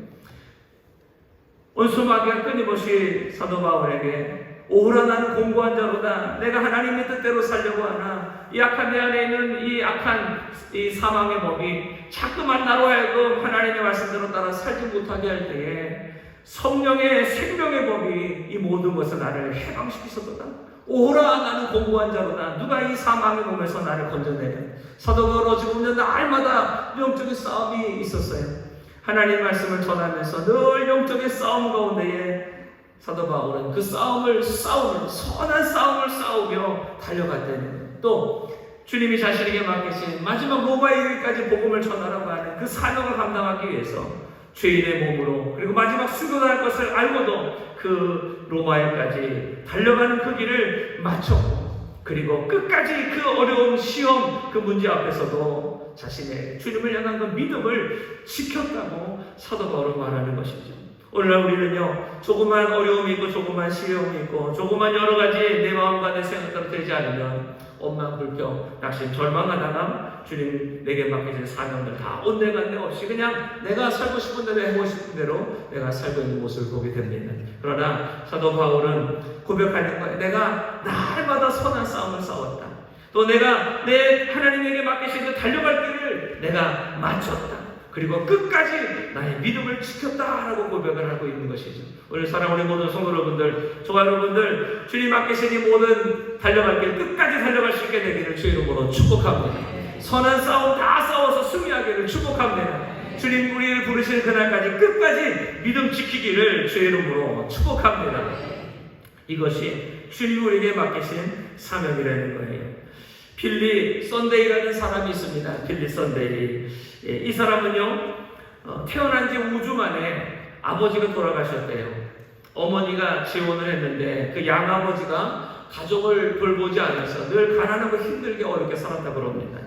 온수마귀가 끊임없이 사도 바울에게 오라 나는 공고한 자로다. 내가 하나님의 뜻대로 살려고 하나 이 악한 내 안에 있는 이 악한 이 사망의 법이 자꾸만 나로 하여금 하나님의 말씀대로 따라 살지 못하게 할 때에 성령의 생명의 법이 이 모든 것을 나를 해방시키소서다. 오라 나는 공고한 자로다. 누가 이 사망의 몸에서 나를 건져내려. 사도 바울 어찌 보면 날마다 영적인 싸움이 있었어요. 하나님 말씀을 전하면서 늘 영적인 싸움 가운데에 사도 바울은 그 싸움을 싸우며 선한 싸움을 싸우며 달려갔다는 또 주님이 자신에게 맡기신 마지막 로마에 이르기까지 복음을 전하라고 하는 그 사명을 감당하기 위해서 죄인의 몸으로 그리고 마지막 수교할 것을 알고도 그 로마에까지 달려가는 그 길을 마쳤고 그리고 끝까지 그 어려운 시험 그 문제 앞에서도 자신의 주님을 향한 그 믿음을 지켰다고 사도 바울은 말하는 것이죠. 오늘날 우리는요 조그만 어려움이 있고 조그만 시험이 있고 조그만 여러 가지 내 마음과 내 생각대로 되지 않으면 원망불평, 낙심, 절망하다가 주님 내게 맡겨진 사명들 다 온데간데 없이 그냥 내가 살고 싶은 대로 해보고 싶은 대로 내가 살고 있는 모습을 보게 됩니다. 그러나 사도 바울은 고백하는 거예요. 내가 날마다 선한 싸움을 싸웠다. 또 내가 내 하나님에게 맡기신 그 달려갈 길을 내가 마쳤다. 그리고 끝까지 나의 믿음을 지켰다라고 고백을 하고 있는 것이죠. 오늘 사랑하는 모든 성도 여러분들, 저와 여러분들 주님 맡기신 이 모든 달려갈 길 끝까지 달려갈 수 있게 되기를 주의 이름으로 축복합니다. 선한 싸움 다 싸워서 승리하기를 축복합니다. 주님 우리를 부르시는 그날까지 끝까지 믿음 지키기를 주의 이름으로 축복합니다. 이것이 주님 우리에게 맡기신 사명이라는 거예요. 빌리 선데이라는 사람이 있습니다. 빌리 선데이. 이 사람은요 태어난 지 5주 만에 아버지가 돌아가셨대요. 어머니가 지원을 했는데 그 양아버지가 가족을 돌보지 않아서 늘 가난하고 힘들게 어렵게 살았다고 합니다.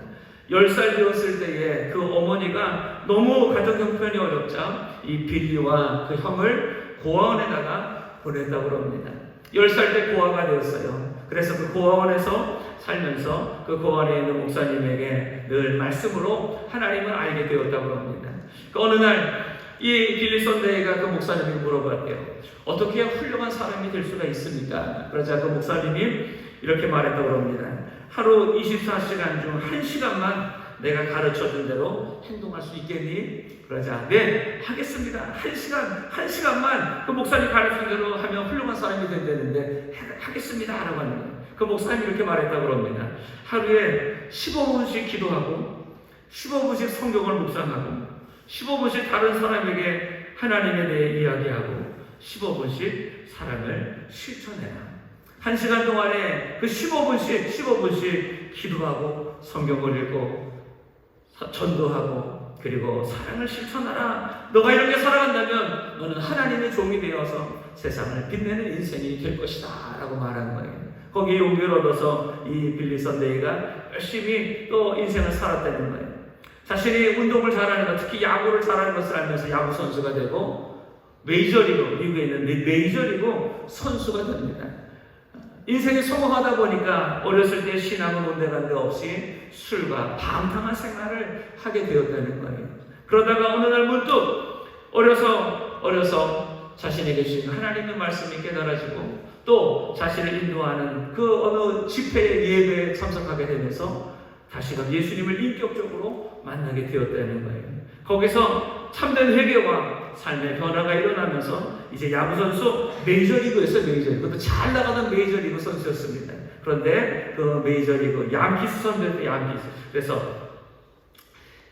10살 되었을 때에 그 어머니가 너무 가족 형편이 어렵자 이 빌리와 그 형을 고아원에다가 보냈다고 합니다. 10살 때 고아가 되었어요. 그래서 그 고아원에서 살면서 그 고아원에 있는 목사님에게 늘 말씀으로 하나님을 알게 되었다고 합니다. 그 어느 날 이 빌리 선데이가 그 목사님에게 물어봤대요. 어떻게 훌륭한 사람이 될 수가 있습니까? 그러자 그 목사님이 이렇게 말했다고 합니다. 하루 24시간 중 1시간만 내가 가르쳐준 대로 행동할 수 있겠니? 그러자 네 하겠습니다. 1시간만 그 목사님 가르친 대로 하면 훌륭한 사람이 된다는데 하겠습니다 라고 하는 거예요. 그 목사님이 이렇게 말했다고 합니다. 하루에 15분씩 기도하고 15분씩 성경을 묵상하고 15분씩 다른 사람에게 하나님에 대해 이야기하고 15분씩 사랑을 실천해라. 1시간 동안에 그 15분씩 기도하고 성경을 읽고 전도하고 그리고 사랑을 실천하라. 너가 이렇게 살아간다면 너는 하나님의 종이 되어서 세상을 빛내는 인생이 될 것이다 라고 말한 거예요. 거기에 용기를 얻어서 이 빌리 선데이가 열심히 또 인생을 살았다는 거예요. 자신이 운동을 잘하는 것, 특히 야구를 잘하는 것을 알면서 야구 선수가 되고 메이저리그, 미국에 있는 메이저리그 선수가 됩니다. 인생이 성공하다 보니까 어렸을 때 신앙은 온데간데 없이 술과 방탕한 생활을 하게 되었다는 거예요. 그러다가 어느 날 문득 어려서 자신에게 주신 하나님의 말씀이 깨달아지고 또 자신을 인도하는 그 어느 집회의 예배에 참석하게 되면서 다시금 예수님을 인격적으로 만나게 되었다는 거예요. 거기서 참된 회개와 삶의 변화가 일어나면서 이제 야구선수 메이저리그에서 메이저리그, 잘 나가던 메이저리그 선수였습니다. 그런데 그 메이저리그 양키스 선수였어요. 양키스. 그래서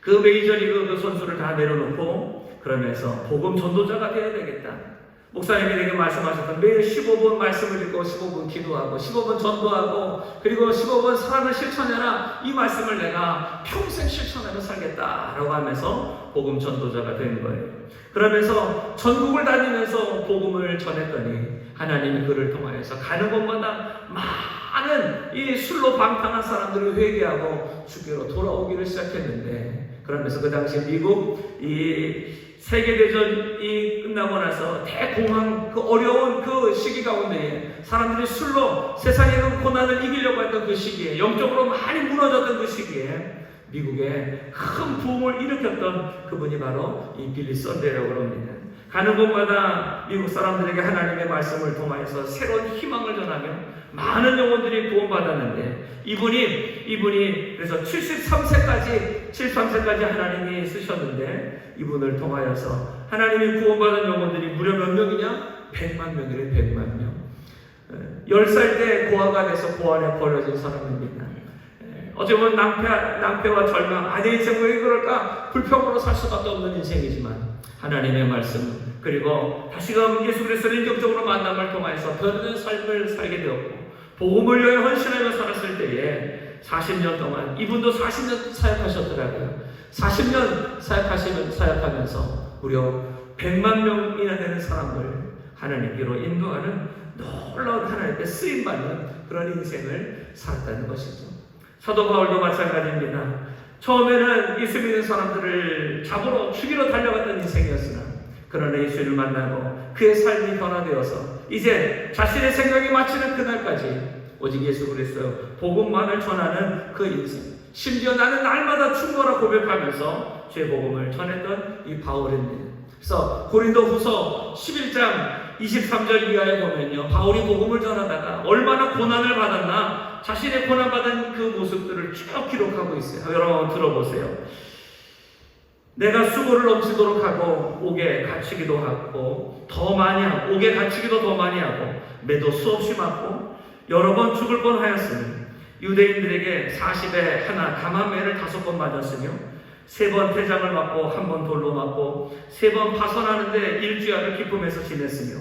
그 메이저리그 그 선수를 다 내려놓고 그러면서 복음 전도자가 되어야 되겠다. 목사님이 내게 말씀하셨던 매일 15분 말씀을 읽고 15분 기도하고 15분 전도하고 그리고 15분 사랑을 실천해라. 이 말씀을 내가 평생 실천하며 살겠다라고 하면서 복음 전도자가 된 거예요. 그러면서 전국을 다니면서 복음을 전했더니 하나님이 그를 통하여서 가는 곳마다 많은 이 술로 방탕한 사람들을 회개하고 주께로 돌아오기를 시작했는데 그러면서 그 당시 미국 이 세계대전이 끝나고 나서 대공황 그 어려운 그 시기 가운데 사람들이 술로 세상의 그 고난을 이기려고 했던 그 시기에 영적으로 많이 무너졌던 그 시기에 미국에 큰 부흥을 일으켰던 그분이 바로 이 빌리 선데이라고 합니다. 가는 곳마다 미국 사람들에게 하나님의 말씀을 통하여서 새로운 희망을 전하며 많은 영혼들이 구원받았는데 이분이 그래서 73세까지 하나님이 쓰셨는데 이분을 통하여서 하나님이 구원받은 영혼들이 무려 몇 명이냐? 100만 명이래. 100만 명. 10살 때 고아가 돼서 고아원에 버려진 사람입니다. 어찌 보면 낭패와 절망, 내 인생 왜 그럴까? 불평으로 살 수밖에 없는 인생이지만 하나님의 말씀 그리고 다시금 예수 그리스도를 인격적으로 만남을 통해서 변화된 삶을 살게 되었고 복음을 위하여 헌신하며 살았을 때에 40년 동안 이분도 40년 사역하셨더라고요. 40년 사역하면서 무려 100만 명이나 되는 사람을 하나님께로 인도하는 놀라운 하나님께 쓰임받는 그런 인생을 살았다는 것이죠. 사도 바울도 마찬가지입니다. 처음에는 예수 믿는 사람들을 잡으러 죽이러 달려갔던 인생이었으나 그러나 예수를 만나고 그의 삶이 변화되어서 이제 자신의 생각이 마치는 그날까지 오직 예수 그리스도 복음만을 전하는 그 인생, 심지어 나는 날마다 충고라 고백하면서 죄 복음을 전했던 이 바울입니다. 그래서 고린도후서 11장 23절 이하에 보면요, 바울이 복음을 전하다가 얼마나 고난을 받았나 자신의 고난받은 그 모습들을 쭉 기록하고 있어요. 여러분 들어보세요. 내가 수고를 넘치도록 하고 옥에 갇히기도 하고 옥에 갇히기도 더 많이 하고 매도 수없이 맞고 여러 번 죽을 뻔하였으니 유대인들에게 40에 하나 감함매를 5번 맞았으며 3번 태장을 맞고 1번 돌로 맞고 3번 파선하는데 일주야를 기쁨에서 지냈으며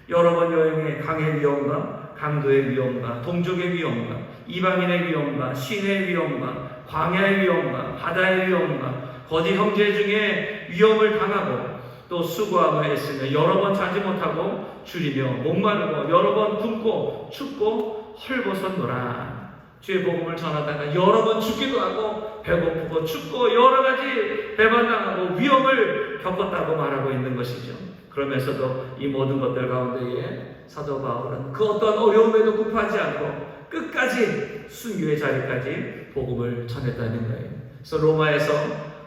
여러 번 여행에 강의 위험과 강도의 위험과 동족의 위험과 이방인의 위험과 신의 위험과 광야의 위험과 바다의 위험과 거짓 형제 중에 위험을 당하고 또 수고하며 애쓰며 여러 번 자지 못하고 줄이며 목마르고 여러 번 굶고 춥고 헐벗었노라. 주의 복음을 전하다가 여러 번 죽기도 하고 배고프고 춥고 여러 가지 배반당하고 위험을 겪었다고 말하고 있는 것이죠. 그러면서도 이 모든 것들 가운데에 사도 바울은 그 어떤 어려움에도 굽하지 않고 끝까지 순교의 자리까지 복음을 전했다는 거예요. 그래서 로마에서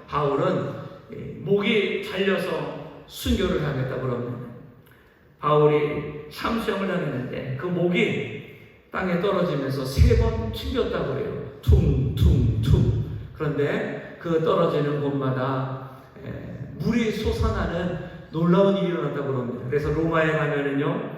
바울은 목이 잘려서 순교를 당했다고 합니다. 바울이 참수형을 당했는데 그 목이 땅에 떨어지면서 3번 튕겼다고 그래요. 퉁퉁퉁. 그런데 그 떨어지는 곳마다 물이 솟아나는 놀라운 일이 일어났다고 합니다. 그래서 로마에 가면은요,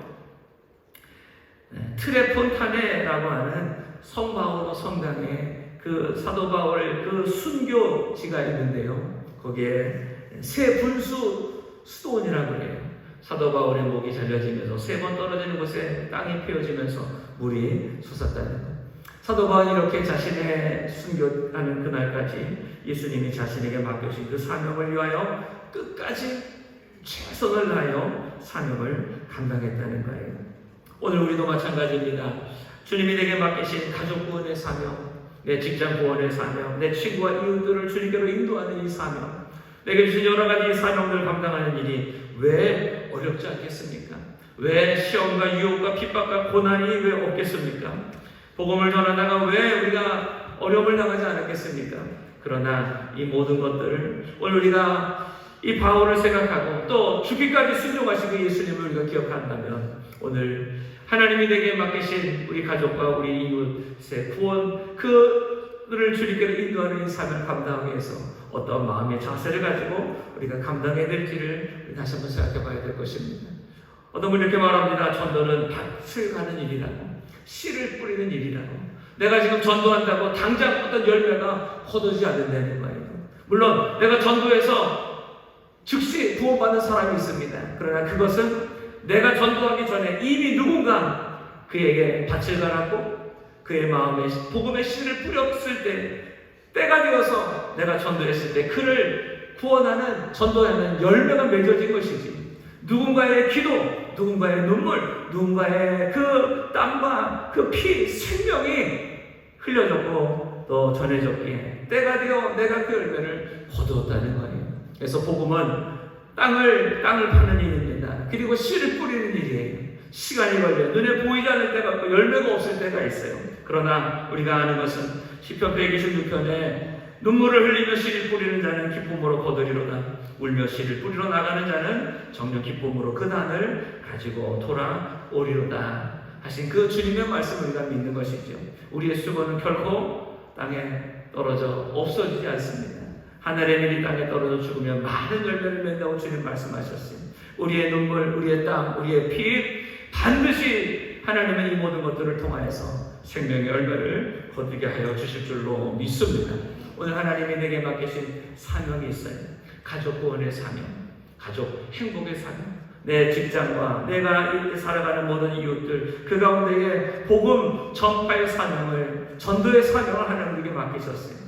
트레폰타네라고 하는 성바오로 성당에 그 사도 바울 그 순교지가 있는데요. 거기에 새 분수 수도원이라고 해요. 사도 바울의 목이 잘려지면서 3번 떨어지는 곳에 땅이 피어지면서 물이 솟았다는 것. 사도 바울이 이렇게 자신의 순교하는 그날까지 예수님이 자신에게 맡겨주신 그 사명을 위하여 끝까지 최선을 다하여 사명을 감당했다는 거예요. 오늘 우리도 마찬가지입니다. 주님이 내게 맡기신 가족 구원의 사명, 내 직장 구원의 사명, 내 친구와 이웃들을 주님께로 인도하는 이 사명, 내게 주신 여러 가지 사명들을 감당하는 일이 왜 어렵지 않겠습니까? 왜 시험과 유혹과 핍박과 고난이 왜 없겠습니까? 복음을 전하다가 왜 우리가 어려움을 당하지 않았겠습니까? 그러나 이 모든 것들을 오늘 우리가 이 바울을 생각하고 또 죽기까지 순종하시고 예수님을 우리가 기억한다면 오늘 하나님이 내게 맡기신 우리 가족과 우리 이웃의 구원 그를 주님께로 인도하는 이 삶을 감당하기 위해서 어떤 마음의 자세를 가지고 우리가 감당해야 될지를 다시 한번 생각해 봐야 될 것입니다. 어떤 분이 이렇게 말합니다. 전도는 밭을 가는 일이라고, 씨를 뿌리는 일이라고. 내가 지금 전도한다고 당장 어떤 열매가 거두지 않는다는 거예요. 물론 내가 전도해서 즉시 구원받는 사람이 있습니다. 그러나 그것은 내가 전도하기 전에 이미 누군가 그에게 밭을 갈았고 그의 마음에 복음의 씨를 뿌렸을 때, 때가 되어서 내가 전도했을 때 그를 구원하는 전도하는 열매가 맺어진 것이지, 누군가의 기도, 누군가의 눈물, 누군가의 그 땀과 그 피, 생명이 흘려졌고 또 전해졌기에 때가 되어 내가 그 열매를 거두었다는 거예요. 그래서 복음은 땅을 파는 일입니다. 그리고 씨를 뿌리는 일이에요. 시간이 걸려요. 눈에 보이지 않을 때가 있고 열매가 없을 때가 있어요. 그러나 우리가 아는 것은 시편 126편에 눈물을 흘리며 씨를 뿌리는 자는 기쁨으로 거두리로다. 울며 씨를 뿌리러 나가는 자는 정녕 기쁨으로 그 단을 가지고 돌아오리로다 하신 그 주님의 말씀을 우리가 믿는 것이죠. 우리의 수고는 결코 땅에 떨어져 없어지지 않습니다. 하늘의 밀이 땅에 떨어져 죽으면 많은 열매를 맺는다고 주님 말씀하셨어요. 우리의 눈물, 우리의 땀, 우리의 피 반드시 하나님은 이 모든 것들을 통하여서 생명의 열매를 거두게 하여 주실 줄로 믿습니다. 오늘 하나님이 내게 맡기신 사명이 있어요. 가족 구원의 사명, 가족 행복의 사명, 내 직장과 내가 살아가는 모든 이웃들 그 가운데에 복음 전파의 사명을, 전도의 사명을 하나님에게 맡기셨어요.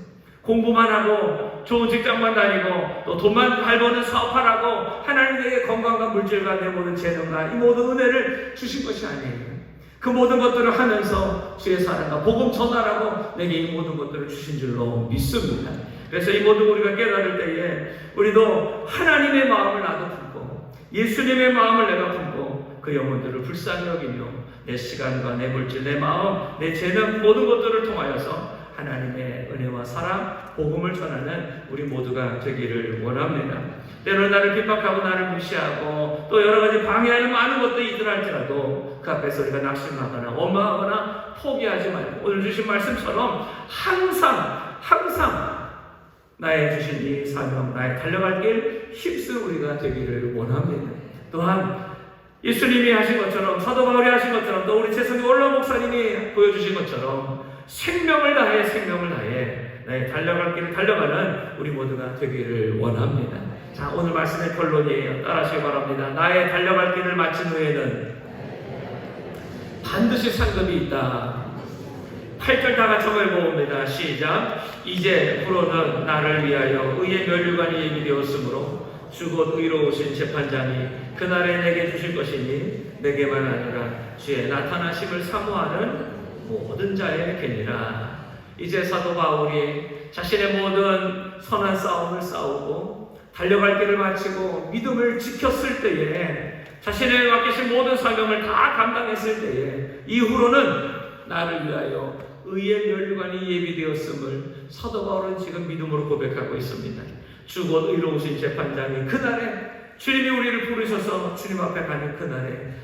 공부만 하고 좋은 직장만 다니고 또 돈만 잘 버는 사업하라고 하나님에게 건강과 물질과 내 모든 재능과 이 모든 은혜를 주신 것이 아니에요. 그 모든 것들을 하면서 주의 사랑과 복음 전하라고 내게 이 모든 것들을 주신 줄로 믿습니다. 그래서 이 모든 우리가 깨달을 때에 우리도 하나님의 마음을 나도 품고 예수님의 마음을 내가 품고 그 영혼들을 불쌍히 여기며 내 시간과 내 물질, 내 마음, 내 재능 모든 것들을 통하여서 하나님의 은혜와 사랑, 복음을 전하는 우리 모두가 되기를 원합니다. 때로는 나를 핍박하고 나를 무시하고 또 여러 가지 방해하는 많은 것들이 있더라 할지라도 그 앞에서 우리가 낙심하거나 원망하거나 포기하지 말고 오늘 주신 말씀처럼 항상 나의 주신 이 사명, 나의 달려갈 길 힘쓰는 우리가 되기를 원합니다. 또한 예수님이 하신 것처럼 사도 바울이 하신 것처럼 또 우리 최성기 원로 목사님이 보여주신 것처럼 생명을 다해 나의 달려갈 길을 달려가는 우리 모두가 되기를 원합니다. 자, 오늘 말씀의 결론이에요. 따라하시기 바랍니다. 나의 달려갈 길을 마친 후에는 반드시 상급이 있다. 8절 다 같이 한번 읽어봅니다. 시작. 이제부로는 나를 위하여 의의 면류관이 예비되었으므로 주 곧 의로우신 재판장이 그날에 내게 주실 것이니 내게만 아니라 주의 나타나심을 사모하는 모든 자에게니라. 이제 사도 바울이 자신의 모든 선한 싸움을 싸우고 달려갈 길을 마치고 믿음을 지켰을 때에 자신의 맡기신 모든 사명을 다 감당했을 때에 이후로는 나를 위하여 의의 면류관이 예비되었음을 사도 바울은 지금 믿음으로 고백하고 있습니다. 주 곧 의로우신 재판장이 그날에 주님이 우리를 부르셔서 주님 앞에 가는 그날에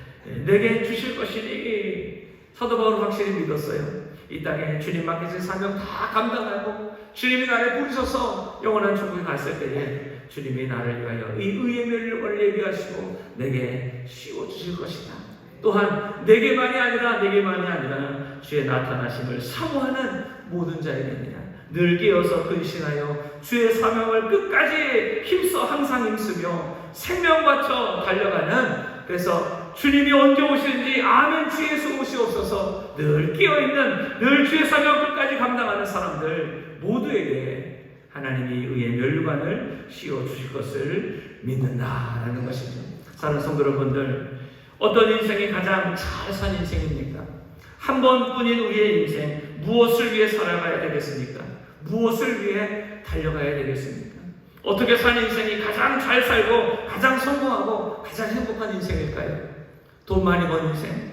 내게 주실 것이니 사도 바울은 확실히 믿었어요. 이 땅에 주님 맡기신 사명 다 감당하고 주님이 나를 부르셔서 영원한 천국에 갔을 때에 주님이 나를 위하여 이 의의 면류관을 예비하시고 내게 씌워주실 것이다. 또한 내게만이 아니라 주의 나타나심을 사모하는 모든 자에게니라. 늘 깨어서 근신하여 주의 사명을 끝까지 항상 힘쓰며 생명 바쳐 달려가는, 그래서 주님이 언제 오시는지 아멘 주 예수 오시옵소서 늘 깨어있는, 늘 주의 사명 끝까지 감당하는 사람들 모두에게 하나님이 의의 면류관을 씌워주실 것을 믿는다라는 것이죠. 사랑하는 성도 여러분들, 어떤 인생이 가장 잘 산 인생입니까? 한 번뿐인 우리의 인생, 무엇을 위해 살아가야 되겠습니까? 무엇을 위해 달려가야 되겠습니까? 어떻게 산 인생이 가장 잘 살고 가장 성공하고 가장 행복한 인생일까요? 돈 많이 번 인생?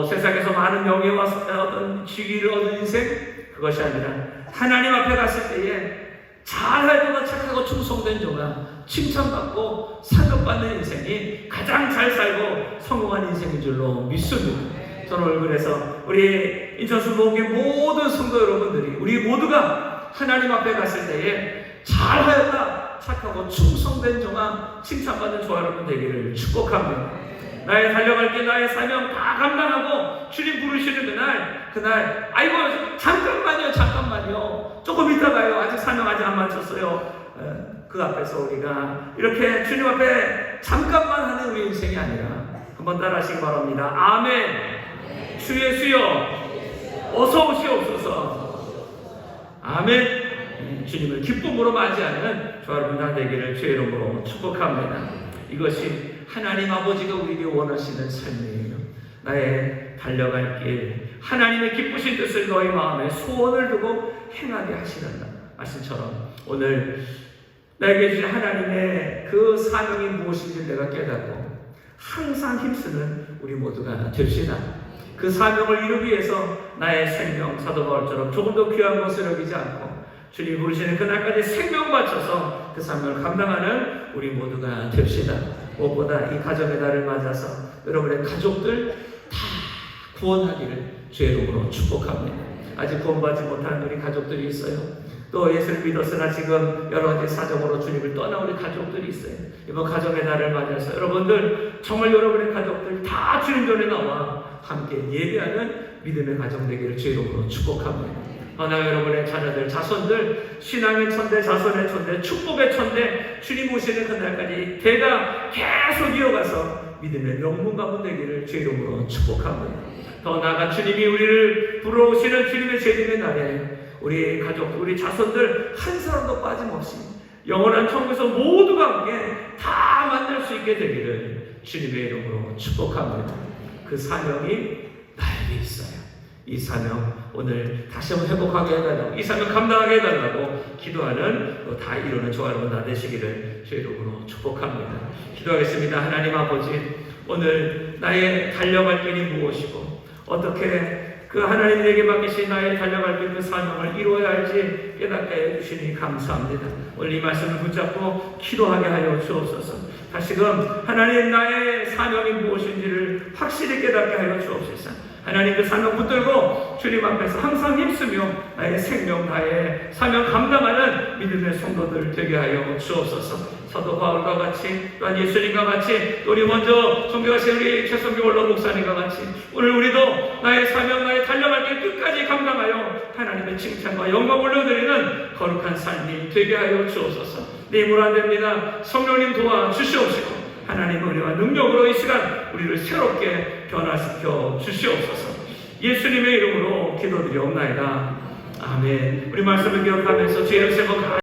세상에서 많은 명예와 어떤 지위를 얻은 인생? 그것이 아니라 하나님 앞에 갔을 때에 잘하고 착하고 충성된 자가 칭찬받고 상급받는 인생이 가장 잘 살고 성공한 인생인 줄로 믿습니다. 저는 오늘 그래서 우리 인천수 모교의 모든 성도 여러분들이 우리 모두가 하나님 앞에 갔을 때에 잘하였다 착하고 충성된 자가 칭찬받는 저와 여러분 되기를 축복합니다. 나의 달려갈 길, 나의 사명 다 감당하고 주님 부르시는 그날 아이고 잠깐만요 조금 이따가요 아직 사명 아직 안 마쳤어요. 그 앞에서 우리가 이렇게 주님 앞에 잠깐만 하는 우리 인생이 아니라 한번 따라하시기 바랍니다. 아멘. 주 예수여 어서 오시옵소서. 아멘. 주님을 기쁨으로 맞이하는 저와 여러분 다 되기를 주의 이름으로 축복합니다. 이것이 하나님 아버지가 우리에게 원하시는 삶이에요. 나의 달려갈 길, 하나님의 기쁘신 뜻을 너희 마음에 소원을 두고 행하게 하시는다 말씀처럼 오늘 나에게 주신 하나님의 그 사명이 무엇인지 내가 깨닫고 항상 힘쓰는 우리 모두가 됩시다. 그 사명을 이루기 위해서 나의 생명, 사도 바울처럼 조금 더 귀한 것을 여기지 않고 주님이 부르시는 그날까지 생명 바쳐서 그 사명을 감당하는 우리 모두가 됩시다. 무엇보다 이 가정의 달을 맞아서 여러분의 가족들 다 구원하기를 주의 이름으로 축복합니다. 아직 구원받지 못한 우리 가족들이 있어요. 또 예수를 믿었으나 지금 여러 가지 사정으로 주님을 떠난 우리 가족들이 있어요. 이번 가정의 날을 맞아서 여러분들 정말 여러분의 가족들 다 주님 전에 나와 함께 예배하는 믿음의 가정 되기를 주의 이름으로 축복합니다. 하나 여러분의 자녀들, 자손들 신앙의 천대, 자손의 천대, 축복의 천대 주님 오시는 그날까지 대가 계속 이어가서 믿음의 명문 가문 되기를 주의 이름으로 축복합니다. 더 나아가 주님이 우리를 불러오시는 주님의 재림의 날에 우리 가족, 우리 자손들 한 사람도 빠짐없이 영원한 천국에서 모두가 함께 다 만날 수 있게 되기를 주님의 이름으로 축복합니다. 그 사명이 나에게 있어요. 이 사명 오늘 다시 한번 회복하게 해달라고, 이 사명 감당하게 해달라고 기도하는 또 다 이루는 저와 여러분 다 되시기를 주의 이름으로 축복합니다. 기도하겠습니다. 하나님 아버지, 오늘 나의 달려갈 길이 무엇이고 어떻게 그 하나님에게 맡기신 나의 달려갈 길 그 사명을 이루어야 할지 깨닫게 해주시니 감사합니다. 오늘 이 말씀을 붙잡고 기도하게 하여 주옵소서. 다시금 하나님 나의 사명이 무엇인지를 확실히 깨닫게 하여 주옵소서. 하나님 그 사명 붙들고 주님 앞에서 항상 힘쓰며 나의 생명, 나의 사명 감당하는 믿음의 성도들 되게 하여 주옵소서. 사도 바울과 같이 또한 예수님과 같이 또 우리 먼저 존경하신 우리 최성규 원로 목사님과 같이 오늘 우리도 나의 사명, 나의 달려갈 길 끝까지 감당하여 하나님의 칭찬과 영광을 올려드리는 거룩한 삶이 되게 하여 주옵소서. 내 힘으로 안 됩니다. 성령님 도와주시옵시고 하나님 은혜와 능력으로 이 시간 우리를 새롭게 변화시켜 주시옵소서. 예수님의 이름으로 기도드리옵나이다. 아멘. 우리 말씀을 기억하면서 주의 이름 세고